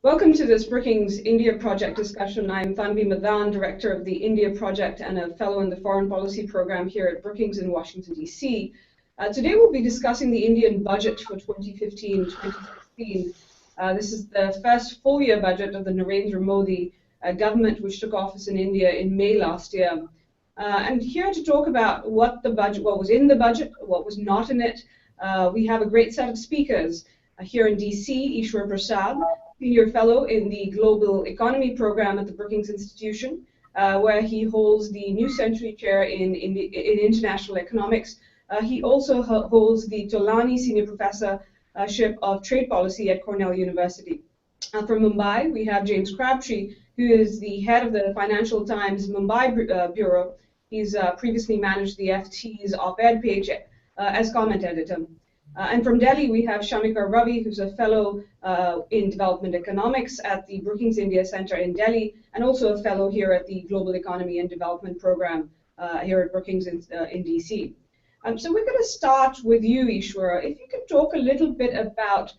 Welcome to this Brookings India Project discussion. I'm Tanvi Madan, Director of the India Project and a Fellow in the Foreign Policy Program here at Brookings in Washington, D.C. Today we'll be discussing the Indian budget for 2015-2016. This is the first full-year budget of the Narendra Modi government, which took office in India in May last year. And here to talk about what was in the budget, what was not in it, we have a great set of speakers here in D.C. Eswar Prasad, Senior Fellow in the Global Economy Program at the Brookings Institution, where he holds the New Century Chair in International Economics. He also holds the Tolani Senior Professorship of Trade Policy at Cornell University. From Mumbai, we have James Crabtree, who is the head of the Financial Times Mumbai Bureau. He's previously managed the FT's op-ed page as comment editor. And from Delhi, we have Shamika Ravi, who's a fellow in development economics at the Brookings India Center in Delhi, and also a fellow here at the Global Economy and Development Program here at Brookings in DC. So we're going to start with you, Eswar. If you could talk a little bit about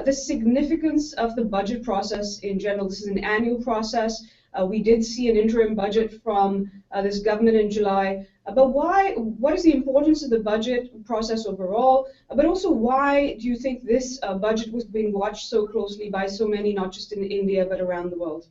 the significance of the budget process in general. This is an annual process. We did see an interim budget from this government in July. But what is the importance of the budget process overall? But also, why do you think this budget was being watched so closely by so many, not just in India, but around the world?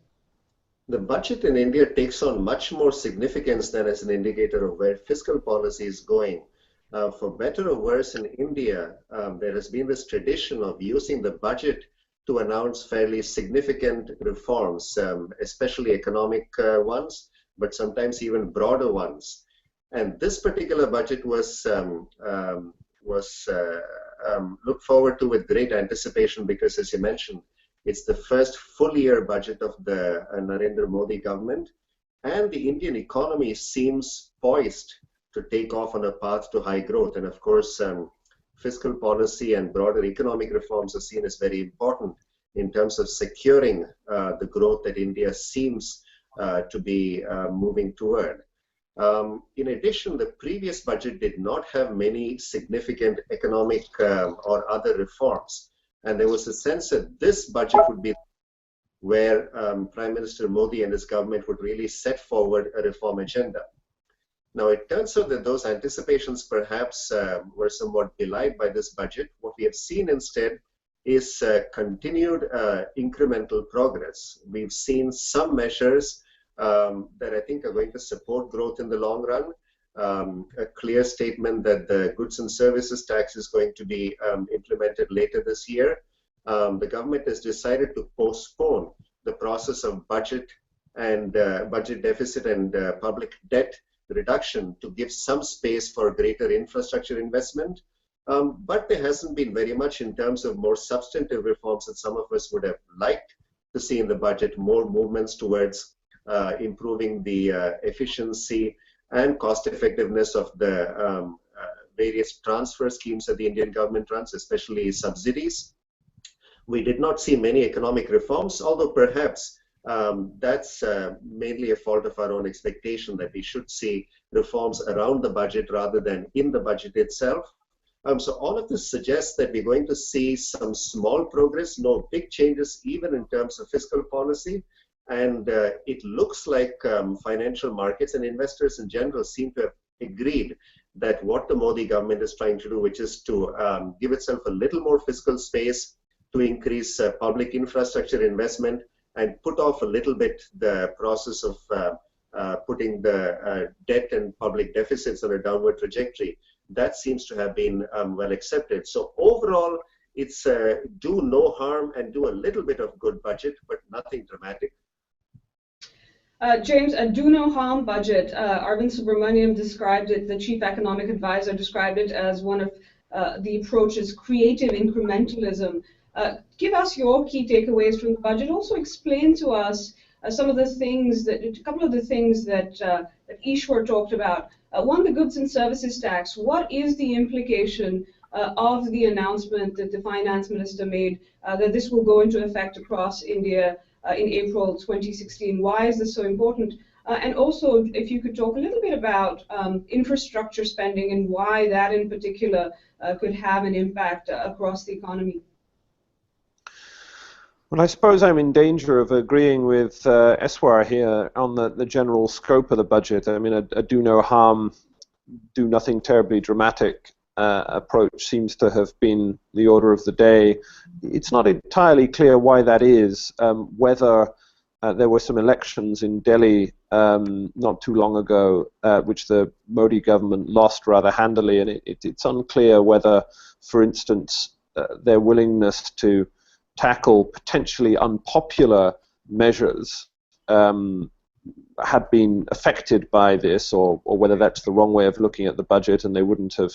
The budget in India takes on much more significance than as an indicator of where fiscal policy is going. For better or worse, in India, there has been this tradition of using the budget to announce fairly significant reforms, especially economic ones, but sometimes even broader ones. And this particular budget was looked forward to with great anticipation because, as you mentioned, it's the first full-year budget of the Narendra Modi government, and the Indian economy seems poised to take off on a path to high growth. And of course, fiscal policy and broader economic reforms are seen as very important in terms of securing the growth that India seems to be moving toward. In addition, the previous budget did not have many significant economic or other reforms. And there was a sense that this budget would be where Prime Minister Modi and his government would really set forward a reform agenda. Now, it turns out that those anticipations perhaps were somewhat belied by this budget. What we have seen instead is continued incremental progress. We've seen some measures that I think are going to support growth in the long run. A clear statement that the goods and services tax is going to be implemented later this year. The government has decided to postpone the process of budget deficit and public debt reduction to give some space for greater infrastructure investment. But there hasn't been very much in terms of more substantive reforms that some of us would have liked to see in the budget, more movements towards improving the efficiency and cost effectiveness of the various transfer schemes that the Indian government runs, especially subsidies. We did not see many economic reforms, although perhaps that's mainly a fault of our own expectation that we should see reforms around the budget rather than in the budget itself. So all of this suggests that we're going to see some small progress, no big changes even in terms of fiscal policy. And it looks like financial markets and investors in general seem to have agreed that what the Modi government is trying to do, which is to give itself a little more fiscal space to increase public infrastructure investment and put off a little bit the process of putting the debt and public deficits on a downward trajectory. That seems to have been well accepted. So overall, it's do no harm and do a little bit of good budget, but nothing dramatic. James, a do no harm budget. Arvind Subramanian described it, the chief economic advisor described it as one of the approaches, creative incrementalism. Give us your key takeaways from the budget. Also explain to us some of the things a couple of the things that Eswar talked about. One, the goods and services tax. What is the implication of the announcement that the finance minister made that this will go into effect across India in April 2016? Why is this so important? And also, if you could talk a little bit about infrastructure spending and why that in particular could have an impact across the economy. Well, I suppose I'm in danger of agreeing with Eswar here on the general scope of the budget. I mean, a do no harm, do nothing terribly dramatic approach seems to have been the order of the day. It's not entirely clear why that is, whether there were some elections in Delhi not too long ago, which the Modi government lost rather handily, and it's unclear whether, for instance, their willingness to tackle potentially unpopular measures had been affected by this, or whether that's the wrong way of looking at the budget and they wouldn't have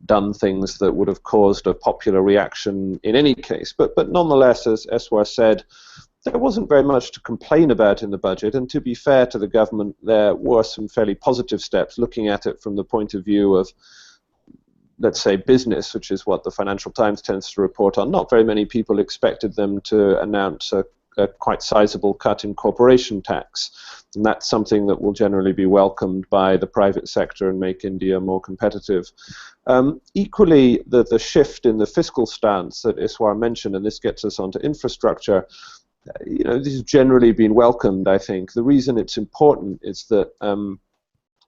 done things that would have caused a popular reaction in any case. But nonetheless, as Eswar said, there wasn't very much to complain about in the budget, and to be fair to the government, there were some fairly positive steps looking at it from the point of view of, let's say, business, which is what the Financial Times tends to report on. Not very many people expected them to announce a quite sizable cut in corporation tax, and that's something that will generally be welcomed by the private sector and make India more competitive. Equally, the shift in the fiscal stance that Eswar mentioned, and this gets us onto infrastructure, this has generally been welcomed, I think. The reason it's important is that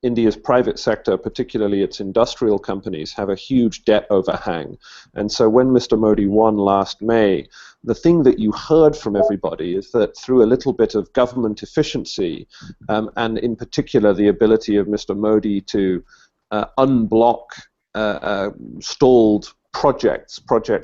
India's private sector, particularly its industrial companies, have a huge debt overhang. And so when Mr. Modi won last May, the thing that you heard from everybody is that through a little bit of government efficiency, and in particular the ability of Mr. Modi to unblock stalled projects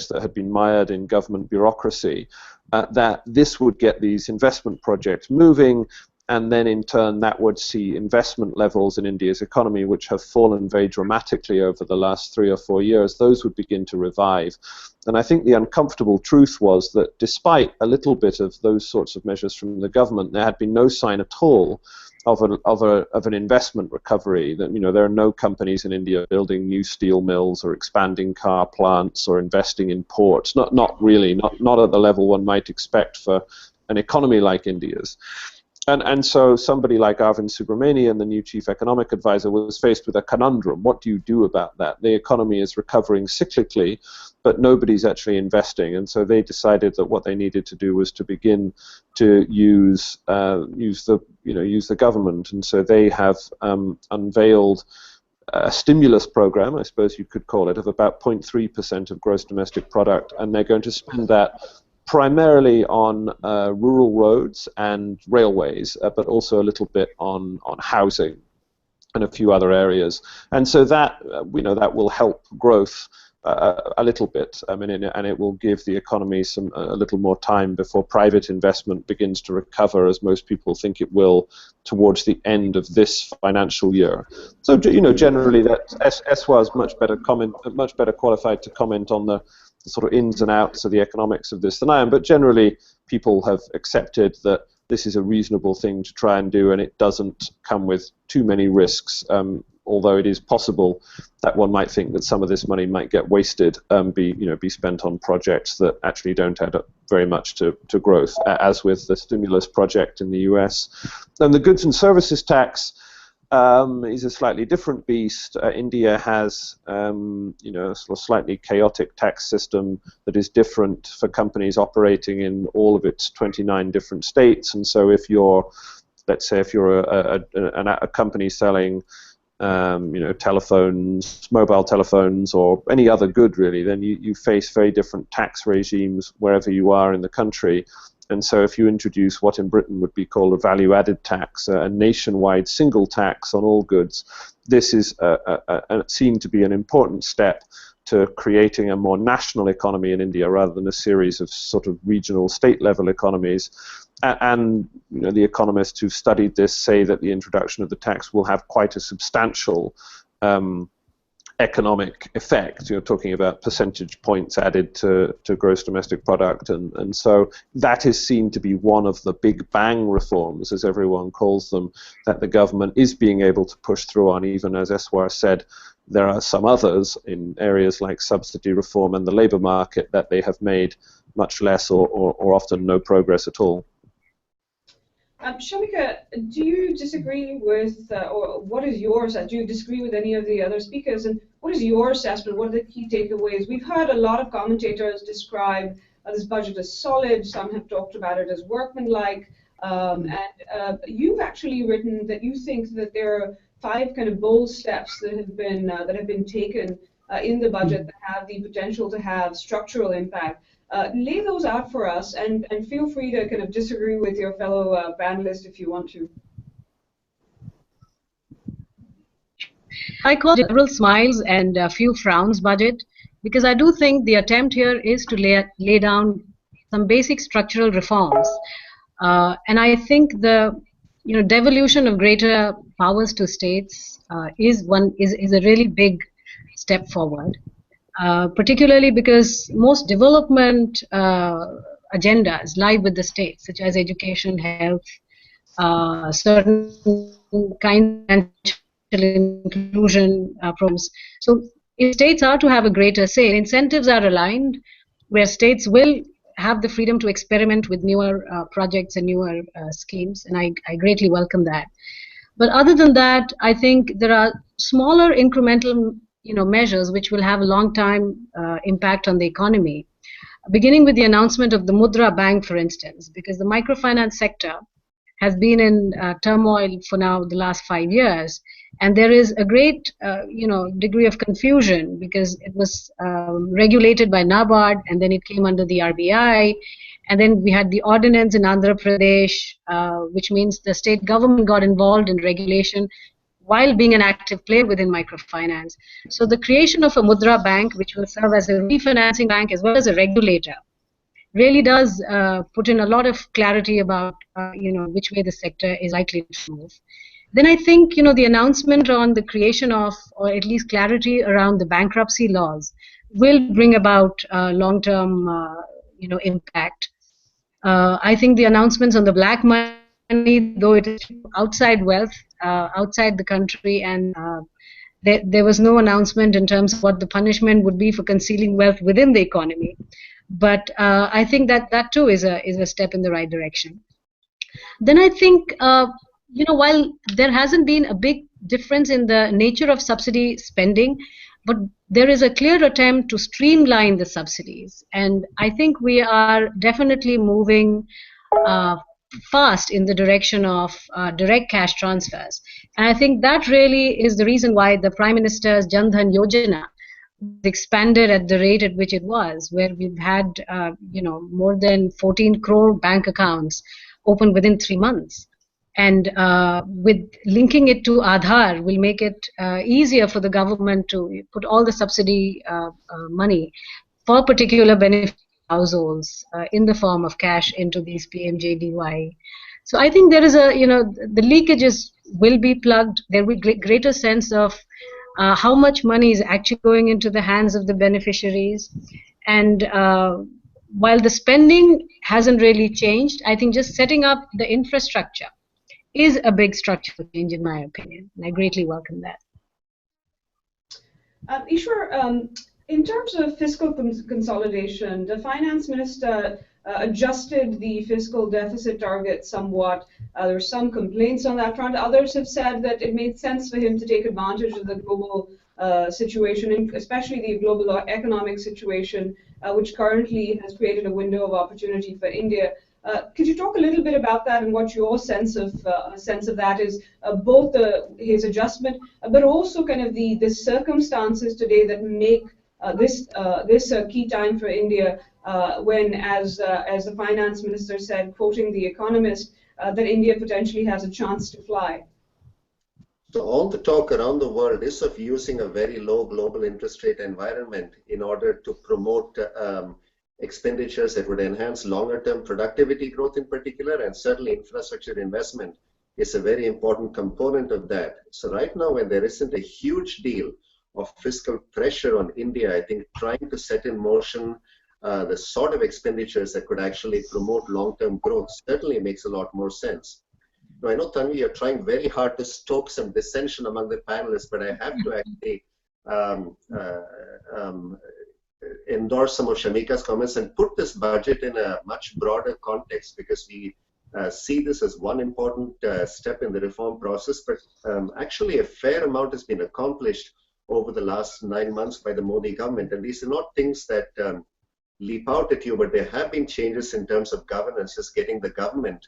that had been mired in government bureaucracy, that this would get these investment projects moving, and then in turn that would see investment levels in India's economy, which have fallen very dramatically over the last 3 or 4 years, those would begin to revive. And I think the uncomfortable truth was that despite a little bit of those sorts of measures from the government, there had been no sign at all of an investment recovery. That there are no companies in India building new steel mills or expanding car plants or investing in ports. Not really, not at the level one might expect for an economy like India's. And so somebody like Arvind Subramanian, the new chief economic advisor, was faced with a conundrum. What do you do about that? The economy is recovering cyclically, but nobody's actually investing. And so they decided that what they needed to do was to begin to use the government. And so they have unveiled a stimulus program, I suppose you could call it, of about 0.3% of gross domestic product, and they're going to spend that primarily on rural roads and railways, but also a little bit on housing and a few other areas. And so that that will help growth a little bit. I mean, and it will give the economy a little more time before private investment begins to recover, as most people think it will, towards the end of this financial year. So generally, that Eswar is much better qualified to comment on the sort of ins and outs of the economics of this than I am, but generally people have accepted that this is a reasonable thing to try and do, and it doesn't come with too many risks, although it is possible that one might think that some of this money might get wasted, be spent on projects that actually don't add up very much to growth, as with the stimulus project in the US. And the goods and services tax is a slightly different beast. India has, a sort of slightly chaotic tax system that is different for companies operating in all of its 29 different states. And so, let's say, if you're a company selling, telephones, mobile telephones, or any other good really, then you face very different tax regimes wherever you are in the country. And so if you introduce what in Britain would be called a value-added tax, a nationwide single tax on all goods, this is seen to be an important step to creating a more national economy in India rather than a series of sort of regional state-level economies. And the economists who've studied this say that the introduction of the tax will have quite a substantial economic effect. You're talking about percentage points added to gross domestic product, and so that is seen to be one of the big bang reforms, as everyone calls them, that the government is being able to push through on, even as Eswar said, there are some others in areas like subsidy reform and the labour market that they have made much less or often no progress at all. Shamika, do you disagree with, or what is yours? Do you disagree with any of the other speakers? And what is your assessment? What are the key takeaways? We've heard a lot of commentators describe this budget is solid. Some have talked about it as workmanlike. And you've actually written that you think that there are 5 kind of bold steps that have been taken in the budget that have the potential to have structural impact. Lay those out for us, and feel free to kind of disagree with your fellow panelists if you want to. I call it several smiles and a few frowns budget, because I do think the attempt here is to lay down some basic structural reforms. And I think the devolution of greater powers to states is a really big step forward, particularly because most development agendas lie with the states, such as education, health, certain kinds of inclusion programs. So if states are to have a greater say, incentives are aligned where states will have the freedom to experiment with newer projects and newer schemes, and I greatly welcome that. But other than that, I think there are smaller incremental measures which will have a long-time impact on the economy, beginning with the announcement of the Mudra Bank, for instance, because the microfinance sector has been in turmoil for now the last 5 years, and there is a great degree of confusion because it was regulated by NABARD, and then it came under the RBI, and then we had the ordinance in Andhra Pradesh, which means the state government got involved in regulation while being an active player within microfinance. So the creation of a Mudra Bank, which will serve as a refinancing bank as well as a regulator, really does put in a lot of clarity about which way the sector is likely to move. Then I think the announcement on the creation of, or at least clarity around the bankruptcy laws, will bring about long-term impact. I think the announcements on the black money, though it is outside wealth, outside the country, and there was no announcement in terms of what the punishment would be for concealing wealth within the economy. But I think that too is a step in the right direction. Then I think while there hasn't been a big difference in the nature of subsidy spending, but there is a clear attempt to streamline the subsidies, and I think we are definitely moving fast in the direction of direct cash transfers. And I think that really is the reason why the Prime Minister's Jan Dhan Yojana expanded at the rate at which it was, where we've had more than 14 crore bank accounts open within 3 months. And with linking it to Aadhaar will make it easier for the government to put all the subsidy money for particular benefit households in the form of cash into these PMJDY. So I think there is the leakages will be plugged. There will be greater sense of how much money is actually going into the hands of the beneficiaries. And while the spending hasn't really changed, I think just setting up the infrastructure is a big structural change, in my opinion, and I greatly welcome that. Eswar, in terms of fiscal consolidation, the finance minister adjusted the fiscal deficit target somewhat. There were some complaints on that front. Others have said that it made sense for him to take advantage of the global situation, especially the global economic situation, which currently has created a window of opportunity for India. Could you talk a little bit about that and what your sense of that is, both his adjustment, but also kind of the circumstances today that make this a key time for India, when, as the finance minister said, quoting The Economist, that India potentially has a chance to fly. So all the talk around the world is of using a very low global interest rate environment in order to promote expenditures that would enhance longer-term productivity growth in particular, and certainly infrastructure investment is a very important component of that. So right now, when there isn't a huge deal of fiscal pressure on India, I think trying to set in motion the sort of expenditures that could actually promote long-term growth certainly makes a lot more sense. Now, I know, Tanvi, you're trying very hard to stoke some dissension among the panelists, but I have to actually endorse some of Shamika's comments and put this budget in a much broader context, because we see this as one important step in the reform process, but actually a fair amount has been accomplished over the last 9 months by the Modi government, and these are not things that leap out at you, but there have been changes in terms of governance, just getting the government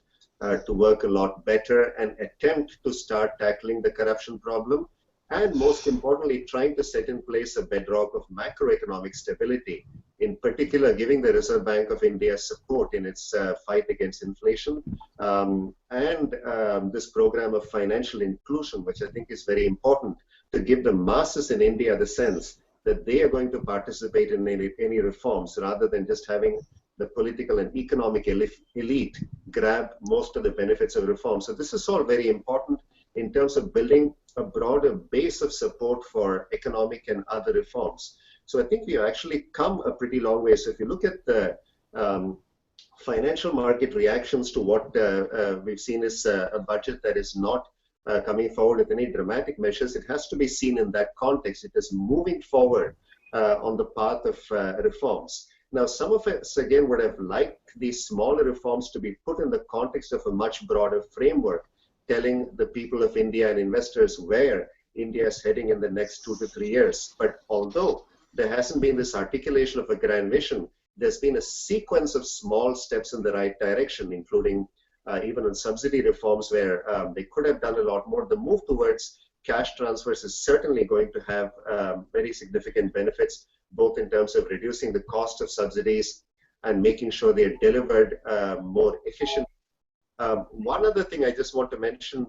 to work a lot better and attempt to start tackling the corruption problem, and most importantly, trying to set in place a bedrock of macroeconomic stability, in particular giving the Reserve Bank of India support in its fight against inflation, and this program of financial inclusion, which I think is very important to give the masses in India the sense that they are going to participate in any reforms rather than just having the political and economic elite grab most of the benefits of reform. So this is all very important in terms of building a broader base of support for economic and other reforms. So I think we have actually come a pretty long way. So if you look at the financial market reactions to what we've seen is a budget that is not coming forward with any dramatic measures, it has to be seen in that context. It is moving forward on the path of reforms. Now, some of us, again, would have liked these smaller reforms to be put in the context of a much broader framework, telling the people of India and investors where India is heading in the next 2 to 3 years. But although there hasn't been this articulation of a grand vision, there's been a sequence of small steps in the right direction, including even on subsidy reforms where they could have done a lot more. The move towards cash transfers is certainly going to have very significant benefits, both in terms of reducing the cost of subsidies and making sure they are delivered more efficiently. One other thing I just want to mention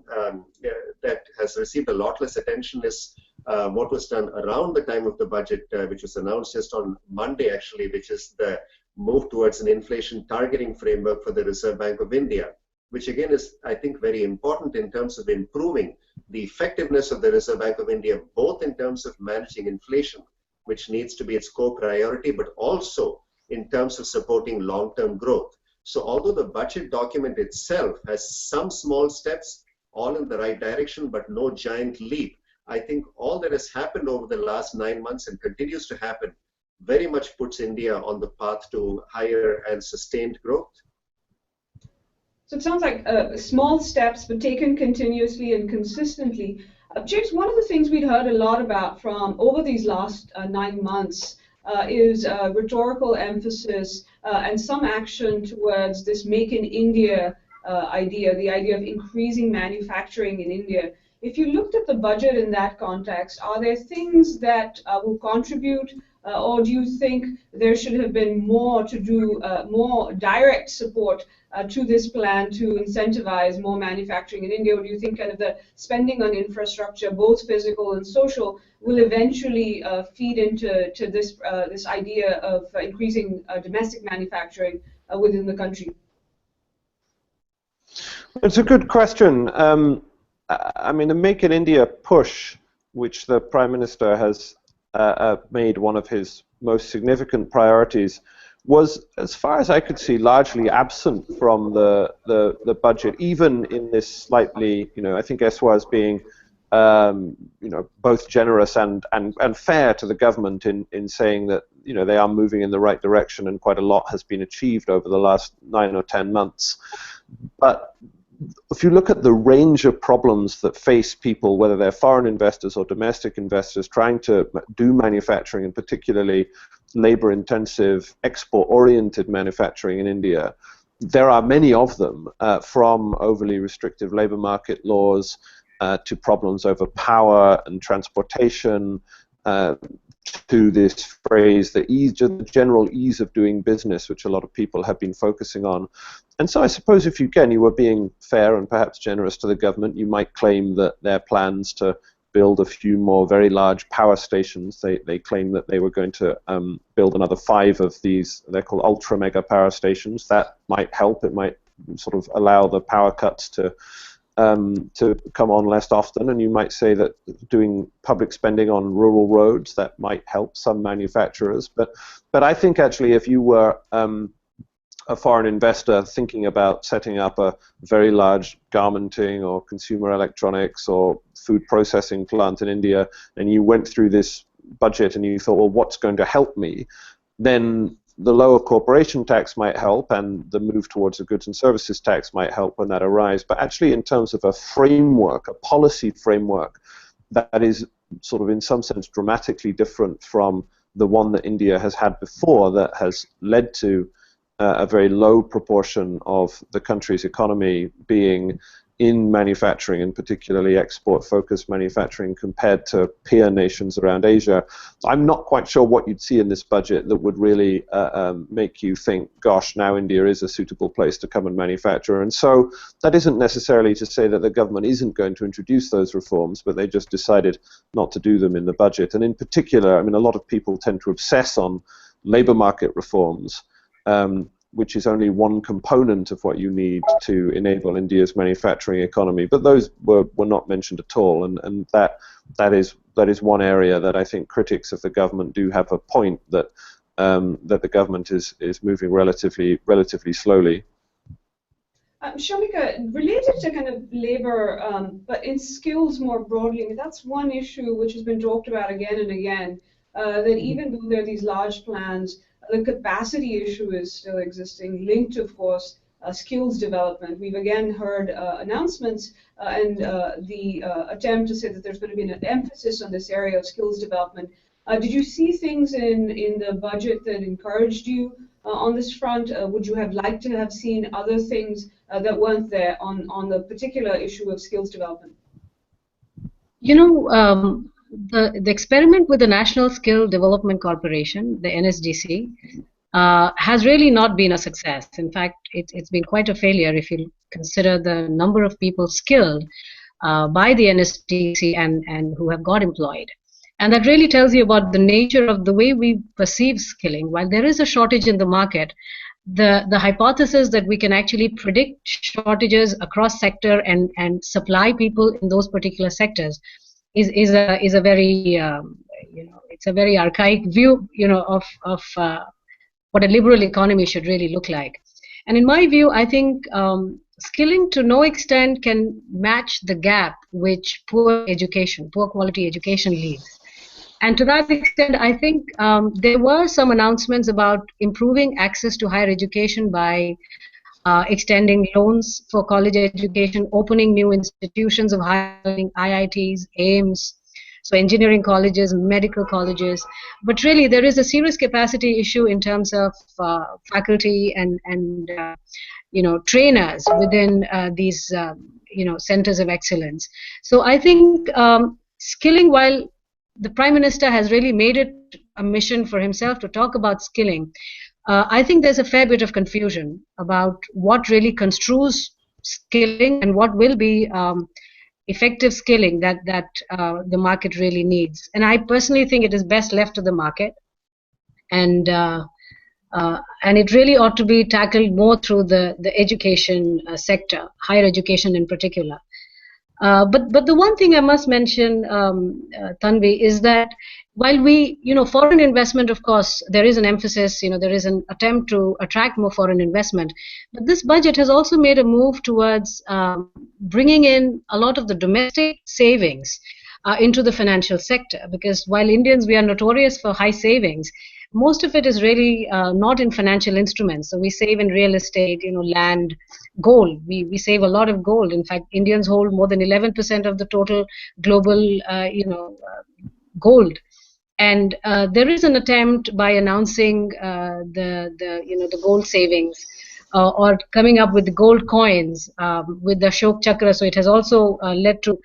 that has received a lot less attention is what was done around the time of the budget, which was announced just on Monday, actually, which is the move towards an inflation targeting framework for the Reserve Bank of India, which again is, I think, very important in terms of improving the effectiveness of the Reserve Bank of India, both in terms of managing inflation, which needs to be its core priority, but also in terms of supporting long-term growth. So although the budget document itself has some small steps, all in the right direction, but no giant leap, I think all that has happened over the last 9 months and continues to happen very much puts India on the path to higher and sustained growth. So it sounds like small steps, but taken continuously and consistently. James, one of the things we'd heard a lot about from over these last 9 months is rhetorical emphasis and some action towards this Make in India idea, the idea of increasing manufacturing in India. If you looked at the budget in that context, are there things that will contribute, or do you think there should have been more to do, more direct support to this plan to incentivize more manufacturing in India? Or do you think kind of the spending on infrastructure, both physical and social, will eventually feed into this idea of increasing domestic manufacturing within the country? It's a good question. I mean, the Make in India push, which the Prime Minister has made one of his most significant priorities, was, as far as I could see, largely absent from the budget, even in this slightly, I think Eswar is being, both generous and fair to the government in saying that, they are moving in the right direction and quite a lot has been achieved over the last 9 or 10 months. But if you look at the range of problems that face people, whether they're foreign investors or domestic investors trying to do manufacturing, and particularly labor-intensive, export-oriented manufacturing in India, there are many of them, from overly restrictive labor market laws to problems over power and transportation, to this phrase, the general ease of doing business, which a lot of people have been focusing on. And so I suppose if you were being fair and perhaps generous to the government, you might claim that their plans to build a few more very large power stations, they claim that they were going to build another 5 of these, they're called ultra mega power stations. That might help. It might sort of allow the power cuts to come on less often, and you might say that doing public spending on rural roads, that might help some manufacturers. But I think actually if you were a foreign investor thinking about setting up a very large garmenting or consumer electronics or food processing plant in India, and you went through this budget and you thought, well, what's going to help me? Then the lower corporation tax might help, and the move towards a goods and services tax might help when that arrives. But actually, in terms of a framework, a policy framework that is sort of in some sense dramatically different from the one that India has had before, that has led to a very low proportion of the country's economy being in manufacturing, and particularly export-focused manufacturing, compared to peer nations around Asia. I'm not quite sure what you'd see in this budget that would really make you think, gosh, now India is a suitable place to come and manufacture. And so that isn't necessarily to say that the government isn't going to introduce those reforms, but they just decided not to do them in the budget. And in particular, I mean, a lot of people tend to obsess on labor market reforms, which is only one component of what you need to enable India's manufacturing economy. But those were not mentioned at all, and that is one area that I think critics of the government do have a point, that that the government is moving relatively slowly. Shamika, related to kind of labor, but in skills more broadly, I mean, that's one issue which has been talked about again and again, that even though there are these large plans, the capacity issue is still existing, linked to, of course, skills development. We've again heard announcements and the attempt to say that there's going to be an emphasis on this area of skills development. Did you see things in the budget that encouraged you on this front? Would you have liked to have seen other things that weren't there on the particular issue of skills development? You know, the experiment with the National Skill Development Corporation, the NSDC, has really not been a success. In fact, it's been quite a failure if you consider the number of people skilled by the NSDC and who have got employed. And that really tells you about the nature of the way we perceive skilling. While there is a shortage in the market, the hypothesis that we can actually predict shortages across sector and supply people in those particular sectors is a very it's a very archaic view of what a liberal economy should really look like. And in my view, I think skilling to no extent can match the gap which poor quality education leaves. And to that extent, I think there were some announcements about improving access to higher education by extending loans for college education, opening new institutions of higher learning, IITs, AIMS, so engineering colleges, medical colleges. But really, there is a serious capacity issue in terms of faculty and trainers within these centers of excellence. So I think skilling, while the Prime Minister has really made it a mission for himself to talk about skilling, I think there's a fair bit of confusion about what really construes skilling and what will be effective skilling that the market really needs. And I personally think it is best left to the market, and it really ought to be tackled more through the education sector, higher education in particular. But the one thing I must mention, Tanvi, is that while we, foreign investment, of course, there is an emphasis, there is an attempt to attract more foreign investment. But this budget has also made a move towards bringing in a lot of the domestic savings into the financial sector. Because while Indians, we are notorious for high savings, most of it is really not in financial instruments. So we save in real estate, land, gold. We save a lot of gold. In fact, Indians hold more than 11% of the total global, gold. And there is an attempt by announcing the gold savings or coming up with the gold coins with the Ashok Chakra. So it has also led to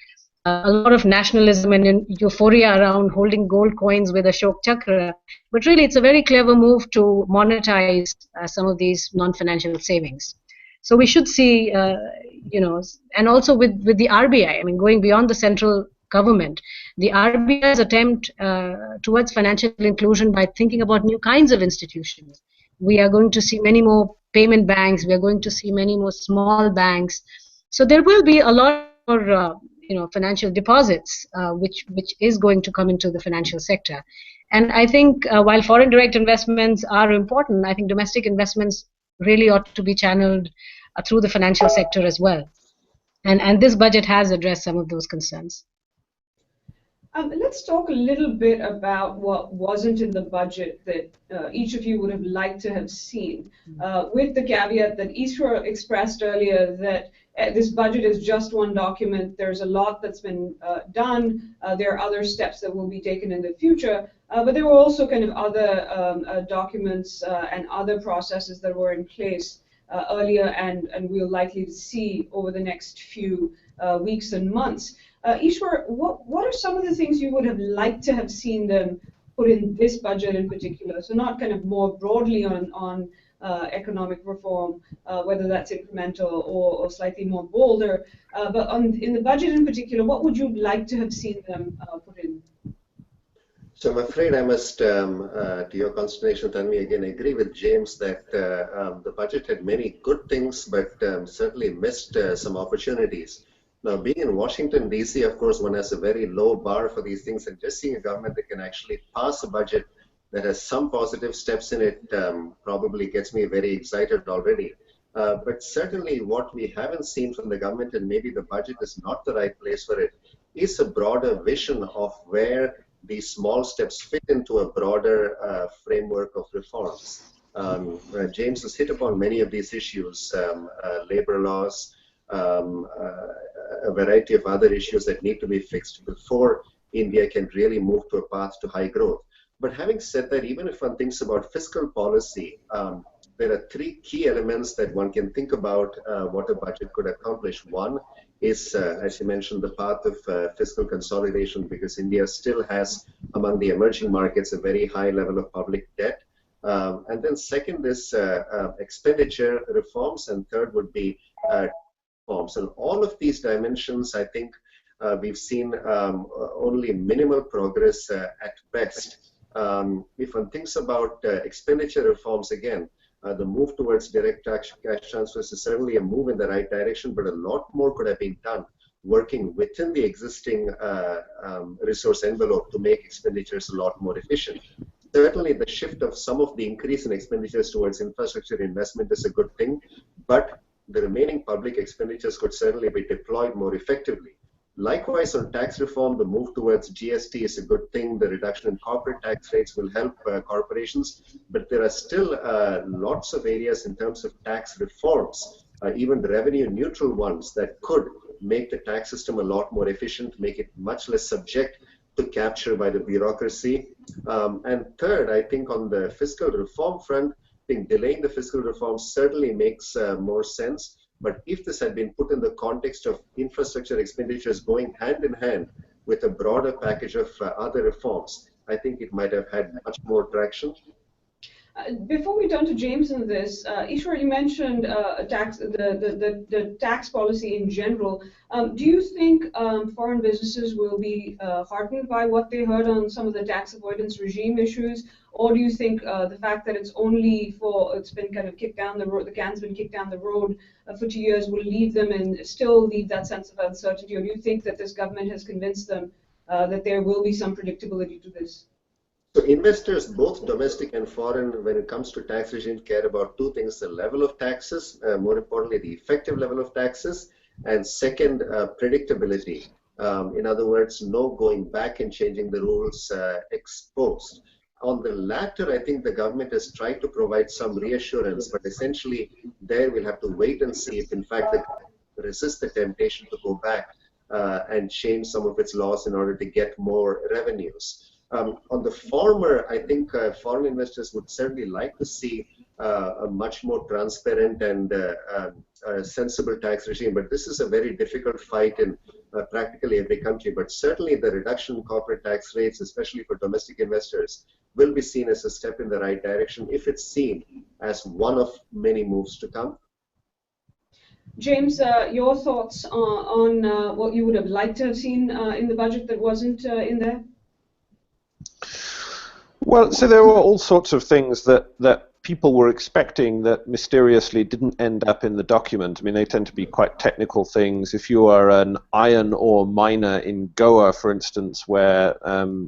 a lot of nationalism and euphoria around holding gold coins with Ashok Chakra. But really, it's a very clever move to monetize some of these non-financial savings. So we should see, and also with the RBI, I mean, going beyond the central government, the RBI's attempt towards financial inclusion by thinking about new kinds of institutions. We are going to see many more payment banks. We are going to see many more small banks. So there will be a lot more, financial deposits, which is going to come into the financial sector. And I think while foreign direct investments are important, I think domestic investments really ought to be channeled through the financial sector as well. And this budget has addressed some of those concerns. Let's talk a little bit about what wasn't in the budget that each of you would have liked to have seen, with the caveat that Eswar expressed earlier that this budget is just one document. There's a lot that's been done. There are other steps that will be taken in the future. But there were also kind of other documents and other processes that were in place earlier and we're likely to see over the next few weeks and months. Eswar, what are some of the things you would have liked to have seen them put in this budget in particular? So not kind of more broadly on economic reform, whether that's incremental or slightly more bolder, but in the budget in particular, what would you like to have seen them put in? So I'm afraid I must, to your consternation, Tanvi, again agree with James that the budget had many good things, but certainly missed some opportunities. Now, being in Washington, D.C., of course, one has a very low bar for these things, and just seeing a government that can actually pass a budget that has some positive steps in it probably gets me very excited already. But certainly what we haven't seen from the government, and maybe the budget is not the right place for it, is a broader vision of where these small steps fit into a broader framework of reforms. James has hit upon many of these issues, labor laws, a variety of other issues that need to be fixed before India can really move to a path to high growth. But having said that, even if one thinks about fiscal policy, there are three key elements that one can think about what a budget could accomplish. One is, as you mentioned, the path of fiscal consolidation, because India still has, among the emerging markets, a very high level of public debt. And then second is expenditure reforms, and third would be reforms. And all of these dimensions, I think, we've seen only minimal progress at best. If one thinks about expenditure reforms again, the move towards direct cash transfers is certainly a move in the right direction, but a lot more could have been done working within the existing resource envelope to make expenditures a lot more efficient. Certainly the shift of some of the increase in expenditures towards infrastructure investment is a good thing, but the remaining public expenditures could certainly be deployed more effectively. Likewise, on tax reform, the move towards GST is a good thing. The reduction in corporate tax rates will help corporations, but there are still lots of areas in terms of tax reforms, even revenue neutral ones, that could make the tax system a lot more efficient, make it much less subject to capture by the bureaucracy. And third, I think on the fiscal reform front, I think delaying the fiscal reform certainly makes more sense. But if this had been put in the context of infrastructure expenditures going hand in hand with a broader package of other reforms, I think it might have had much more traction. Before we turn to James in this, Eswar, you mentioned the tax policy in general. Do you think foreign businesses will be heartened by what they heard on some of the tax avoidance regime issues, or do you think the fact that it's been kind of kicked down the road, the can's been kicked down the road for 2 years, will leave them and still leave that sense of uncertainty, or do you think that this government has convinced them that there will be some predictability to this? So investors, both domestic and foreign, when it comes to tax regime, care about two things: the level of taxes, more importantly, the effective level of taxes, and second, predictability. In other words, no going back and changing the rules ex post. On the latter, I think the government has tried to provide some reassurance, but essentially there we'll have to wait and see if in fact they resist the temptation to go back and change some of its laws in order to get more revenues. On the former, I think foreign investors would certainly like to see a much more transparent and sensible tax regime, but this is a very difficult fight in practically every country. But certainly the reduction in corporate tax rates, especially for domestic investors, will be seen as a step in the right direction if it's seen as one of many moves to come. James, your thoughts on what you would have liked to have seen in the budget that wasn't in there? Well, so there were all sorts of things that people were expecting that mysteriously didn't end up in the document. I mean, they tend to be quite technical things. If you are an iron ore miner in Goa, for instance, where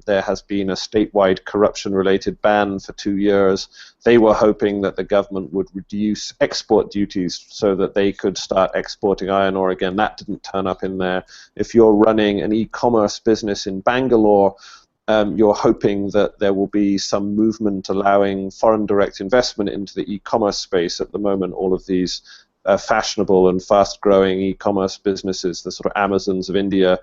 there has been a statewide corruption-related ban for 2 years, they were hoping that the government would reduce export duties so that they could start exporting iron ore again. That didn't turn up in there. If you're running an e-commerce business in Bangalore, you're hoping that there will be some movement allowing foreign direct investment into the e-commerce space. At the moment, all of these fashionable and fast-growing e-commerce businesses, the sort of Amazons of India,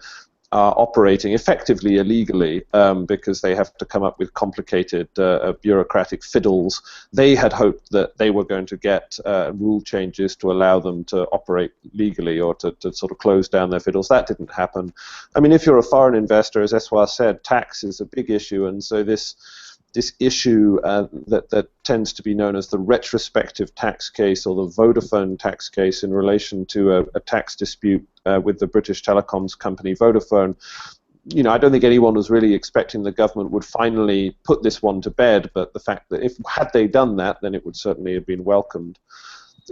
are operating effectively illegally because they have to come up with complicated bureaucratic fiddles. They had hoped that they were going to get rule changes to allow them to operate legally or to sort of close down their fiddles. That didn't happen. I mean, if you're a foreign investor, as Eswar said, tax is a big issue, and so this issue that tends to be known as the retrospective tax case or the Vodafone tax case in relation to a tax dispute with the British telecoms company Vodafone. You know, I don't think anyone was really expecting the government would finally put this one to bed, but the fact that had they done that, then it would certainly have been welcomed.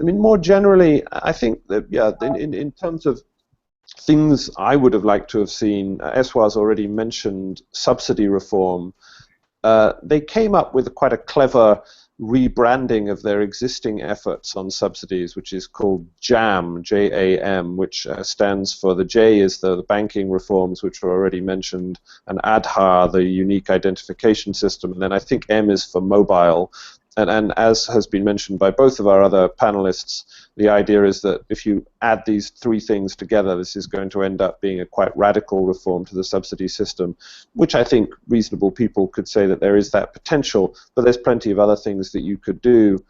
I mean, more generally, I think that, yeah, in terms of things I would have liked to have seen, Eswar's already mentioned subsidy reform. They came up with quite a clever rebranding of their existing efforts on subsidies, which is called JAM, J-A-M, which stands for, the J is the banking reforms, which were already mentioned, and Aadhaar, the unique identification system, and then I think M is for mobile. And as has been mentioned by both of our other panelists, the idea is that if you add these three things together, this is going to end up being a quite radical reform to the subsidy system, which I think reasonable people could say that there is that potential, but there's plenty of other things that you could do.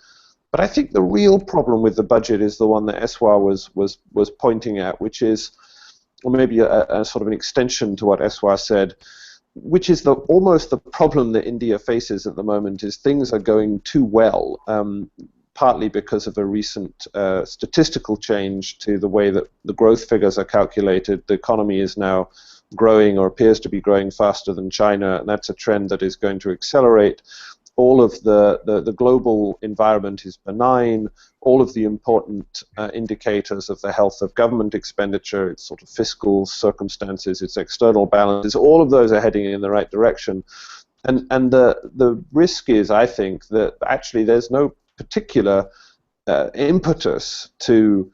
But I think the real problem with the budget is the one that Eswar was pointing at, which is, or maybe a sort of an extension to what Eswar said, which is almost the problem that India faces at the moment, is things are going too well, partly because of a recent statistical change to the way that the growth figures are calculated. The economy is now growing, or appears to be growing, faster than China, and that's a trend that is going to accelerate. All of the global environment is benign. All of the important indicators of the health of government expenditure, its sort of fiscal circumstances, its external balances, all of those are heading in the right direction. And the risk is, I think, that actually there's no particular impetus to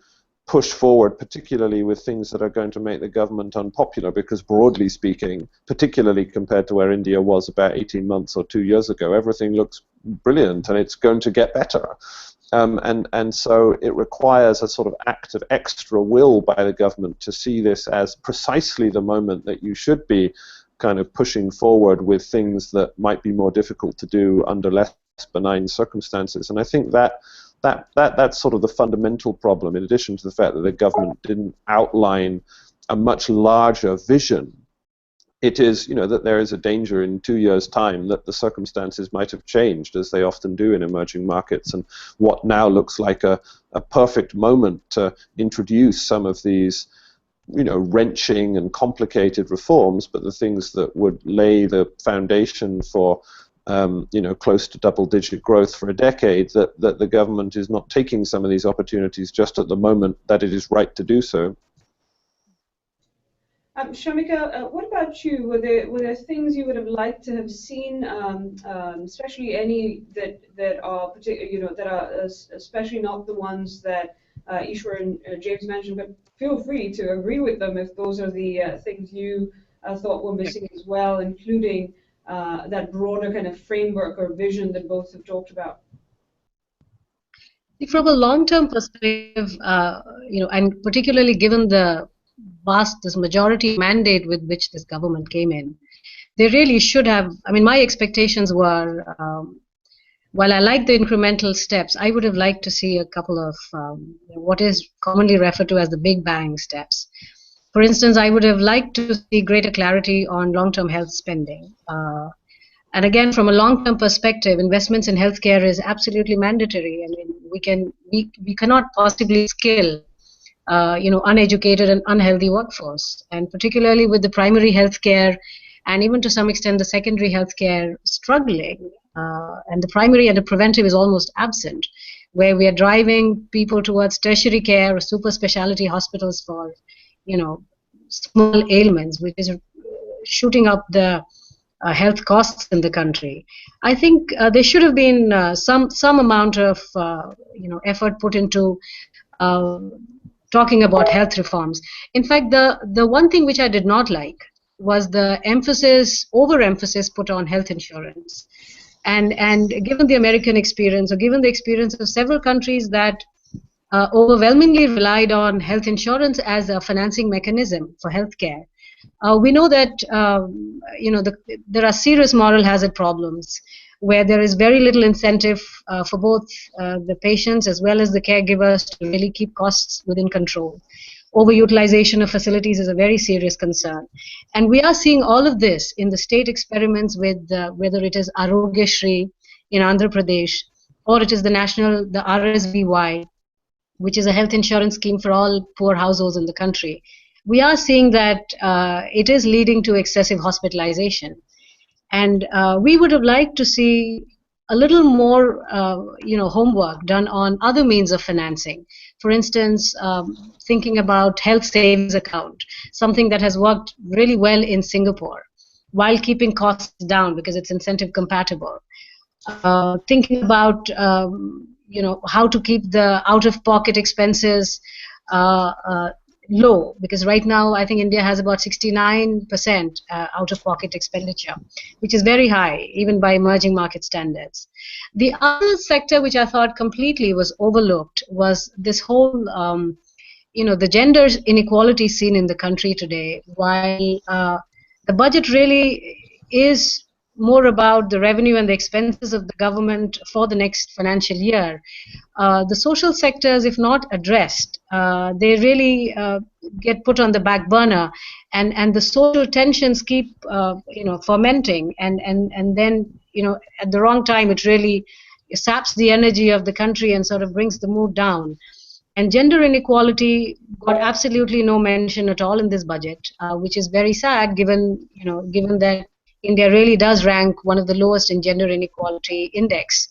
push forward, particularly with things that are going to make the government unpopular, because broadly speaking, particularly compared to where India was about 18 months or 2 years ago, everything looks brilliant and it's going to get better. And so it requires a sort of act of extra will by the government to see this as precisely the moment that you should be kind of pushing forward with things that might be more difficult to do under less benign circumstances. And I think that's sort of the fundamental problem, in addition to the fact that the government didn't outline a much larger vision. It is, you know, that there is a danger in 2 years' time that the circumstances might have changed, as they often do in emerging markets, and what now looks like a perfect moment to introduce some of these, you know, wrenching and complicated reforms, but the things that would lay the foundation for you know, close to double-digit growth for a decade, that the government is not taking some of these opportunities just at the moment that it is right to do so. Shamika, what about you? Were there things you would have liked to have seen, especially any that are especially not the ones that Eswar and James mentioned, but feel free to agree with them if those are the things you thought were missing as well, including that broader kind of framework or vision that both have talked about. From a long-term perspective, you know, and particularly given this majority mandate with which this government came in, they really should have. I mean, my expectations were, while I like the incremental steps, I would have liked to see a couple of what is commonly referred to as the big bang steps. For instance, I would have liked to see greater clarity on long-term health spending. And again, from a long-term perspective, investments in healthcare is absolutely mandatory. I mean, we cannot possibly skill, you know, uneducated and unhealthy workforce, and particularly with the primary healthcare and even to some extent the secondary healthcare struggling, and the primary and the preventive is almost absent, where we are driving people towards tertiary care or super specialty hospitals for, you know, small ailments, which is shooting up the health costs in the country. I think there should have been some amount of you know, effort put into talking about health reforms. In fact, the one thing which I did not like was the overemphasis put on health insurance. And given the American experience, or given the experience of several countries that overwhelmingly relied on health insurance as a financing mechanism for healthcare, We know that there are serious moral hazard problems where there is very little incentive for both the patients as well as the caregivers to really keep costs within control. Overutilization of facilities is a very serious concern. And we are seeing all of this in the state experiments with whether it is Arogya Shri in Andhra Pradesh or it is the RSVY, which is a health insurance scheme for all poor households in the country. We are seeing that it is leading to excessive hospitalization. And we would have liked to see a little more, homework done on other means of financing. For instance, thinking about health savings account, something that has worked really well in Singapore, while keeping costs down because it's incentive compatible. Thinking about, how to keep the out-of-pocket expenses low, because right now I think India has about 69% out-of-pocket expenditure, which is very high, even by emerging market standards. The other sector which I thought completely was overlooked was this whole, the gender inequality seen in the country today. While the budget really is more about the revenue and the expenses of the government for the next financial year, the social sectors, if not addressed, they really get put on the back burner, and the social tensions keep fermenting, and then at the wrong time it really saps the energy of the country and sort of brings the mood down. And gender inequality got absolutely no mention at all in this budget, which is very sad, given that India really does rank one of the lowest in gender inequality index,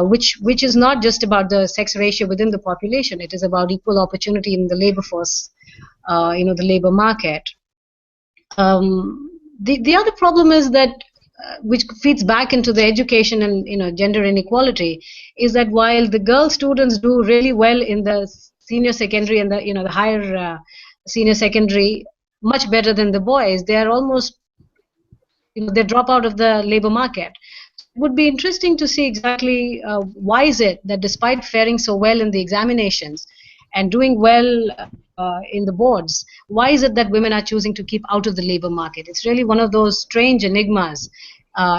which is not just about the sex ratio within the population. It is about equal opportunity in the labor force, the labor market. The other problem is that, which feeds back into the education and gender inequality, is that while the girl students do really well in the senior secondary and the higher senior secondary, much better than the boys, they are almost they drop out of the labor market. It would be interesting to see exactly why is it that despite faring so well in the examinations and doing well in the boards, why is it that women are choosing to keep out of the labor market? It's really one of those strange enigmas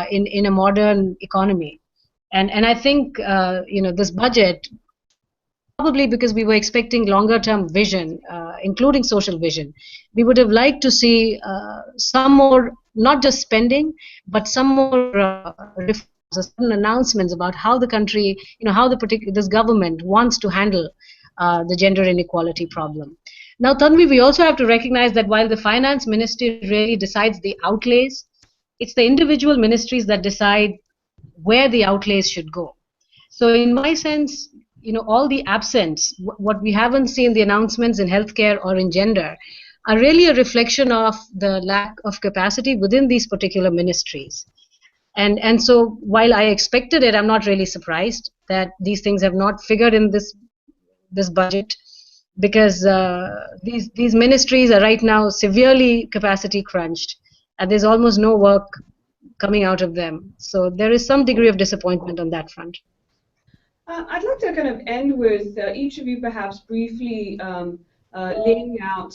in a modern economy. And I think this budget, probably because we were expecting longer term vision, including social vision, we would have liked to see some more, not just spending, but some more reforms or certain announcements about how the country, how this government wants to handle the gender inequality problem. Now, Tanvi, we also have to recognize that while the finance ministry really decides the outlays, it's the individual ministries that decide where the outlays should go. So in my sense, all the absence, what we haven't seen, the announcements in healthcare or in gender, are really a reflection of the lack of capacity within these particular ministries. And so while I expected it, I'm not really surprised that these things have not figured in this budget, because these ministries are right now severely capacity crunched, and there's almost no work coming out of them. So there is some degree of disappointment on that front. I'd like to kind of end with each of you perhaps briefly laying out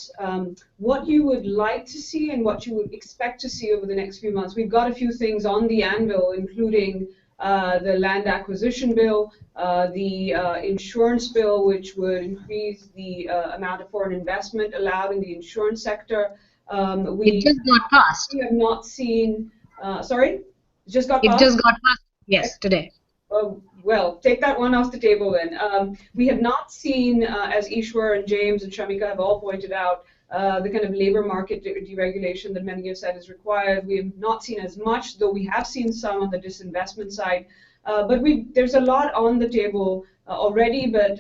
what you would like to see and what you would expect to see over the next few months. We've got a few things on the anvil, including the land acquisition bill, the insurance bill, which would increase the amount of foreign investment allowed in the insurance sector. It just got passed. We have not seen, sorry? It just got passed? It just got passed, yes, today. Well, take that one off the table then. We have not seen, as Eswar and James and Shamika have all pointed out, the kind of labor market deregulation that many have said is required. We have not seen as much, though we have seen some on the disinvestment side. But there's a lot on the table already, but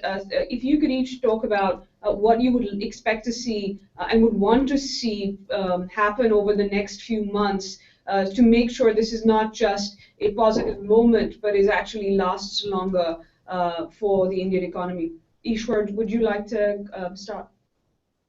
if you could each talk about what you would expect to see and would want to see happen over the next few months to make sure this is not just a positive moment, but is actually lasts longer for the Indian economy. Eswar, would you like to start?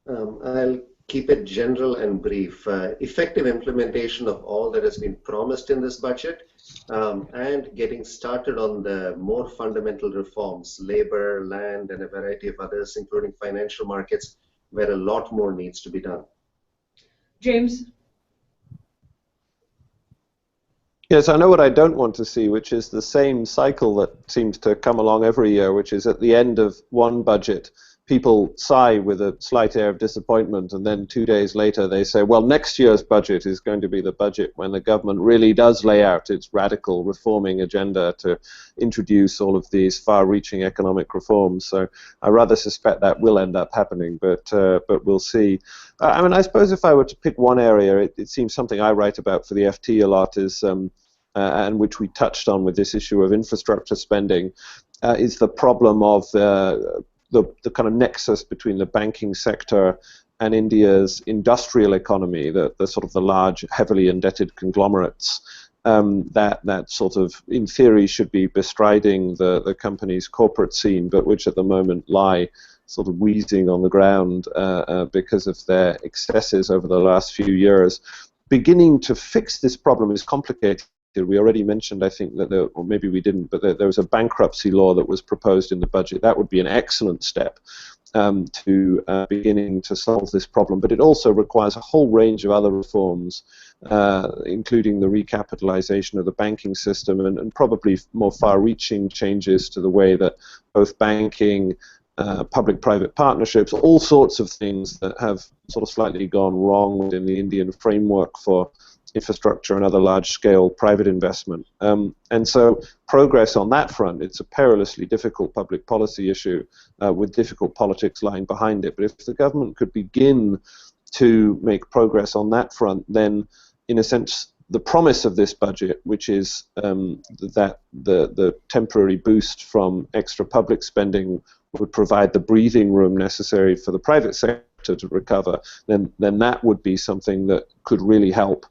I'll keep it general and brief. Effective implementation of all that has been promised in this budget, and getting started on the more fundamental reforms, labor, land, and a variety of others, including financial markets, where a lot more needs to be done. James? Yes, I know what I don't want to see, which is the same cycle that seems to come along every year, which is at the end of one budget, people sigh with a slight air of disappointment, and then 2 days later they say, well, next year's budget is going to be the budget when the government really does lay out its radical reforming agenda to introduce all of these far-reaching economic reforms. So I rather suspect that will end up happening, but we'll see. I mean, I suppose if I were to pick one area, it seems something I write about for the FT a lot is, and which we touched on with this issue of infrastructure spending, is the problem of the kind of nexus between the banking sector and India's industrial economy, the sort of the large, heavily indebted conglomerates that sort of, in theory, should be bestriding the company's corporate scene, but which at the moment lie sort of wheezing on the ground because of their excesses over the last few years. Beginning to fix this problem is complicated. We already mentioned, I think, that or maybe we didn't, but there was a bankruptcy law that was proposed in the budget. That would be an excellent step to beginning to solve this problem. But it also requires a whole range of other reforms, including the recapitalization of the banking system and probably more far-reaching changes to the way that both banking, public-private partnerships, all sorts of things that have sort of slightly gone wrong within the Indian framework for infrastructure and other large-scale private investment. And so progress on that front, it's a perilously difficult public policy issue with difficult politics lying behind it. But if the government could begin to make progress on that front, then in a sense the promise of this budget, which is that the temporary boost from extra public spending would provide the breathing room necessary for the private sector to recover, then that would be something that could really help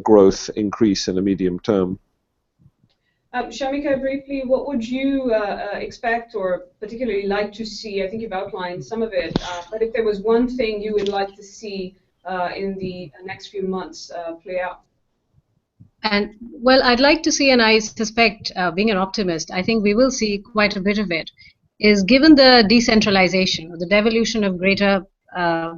growth increase in the medium term. Shamika, briefly, what would you expect or particularly like to see? I think you've outlined some of it, but if there was one thing you would like to see in the next few months play out? And well, I'd like to see, and I suspect, being an optimist, I think we will see quite a bit of it, is given the decentralization or the devolution of greater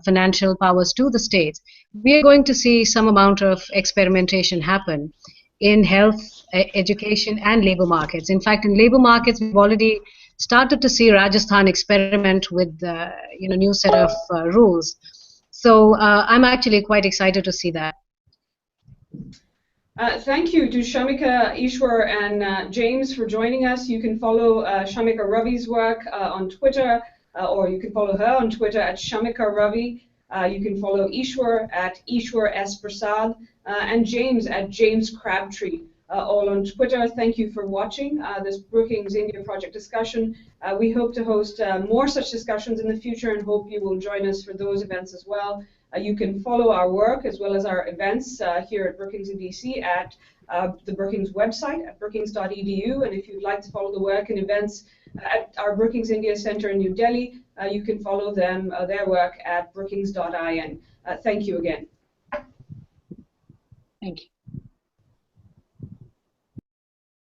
financial powers to the states, we are going to see some amount of experimentation happen in health, education, and labor markets. In fact, in labor markets, we've already started to see Rajasthan experiment with the new set of rules. So I'm actually quite excited to see that. Thank you to Shamika, Eswar, and James for joining us. You can follow Shamika Ravi's work on Twitter, or you can follow her on Twitter at Shamika Ravi. You can follow Eswar at Eswar S. Prasad, and James at James Crabtree, all on Twitter. Thank you for watching this Brookings India Project discussion. We hope to host more such discussions in the future and hope you will join us for those events as well. You can follow our work as well as our events here at Brookings in DC at the Brookings website at brookings.edu. And if you'd like to follow the work and events at our Brookings India Center in New Delhi, you can follow them, their work at brookings.in. Thank you again. Thank you.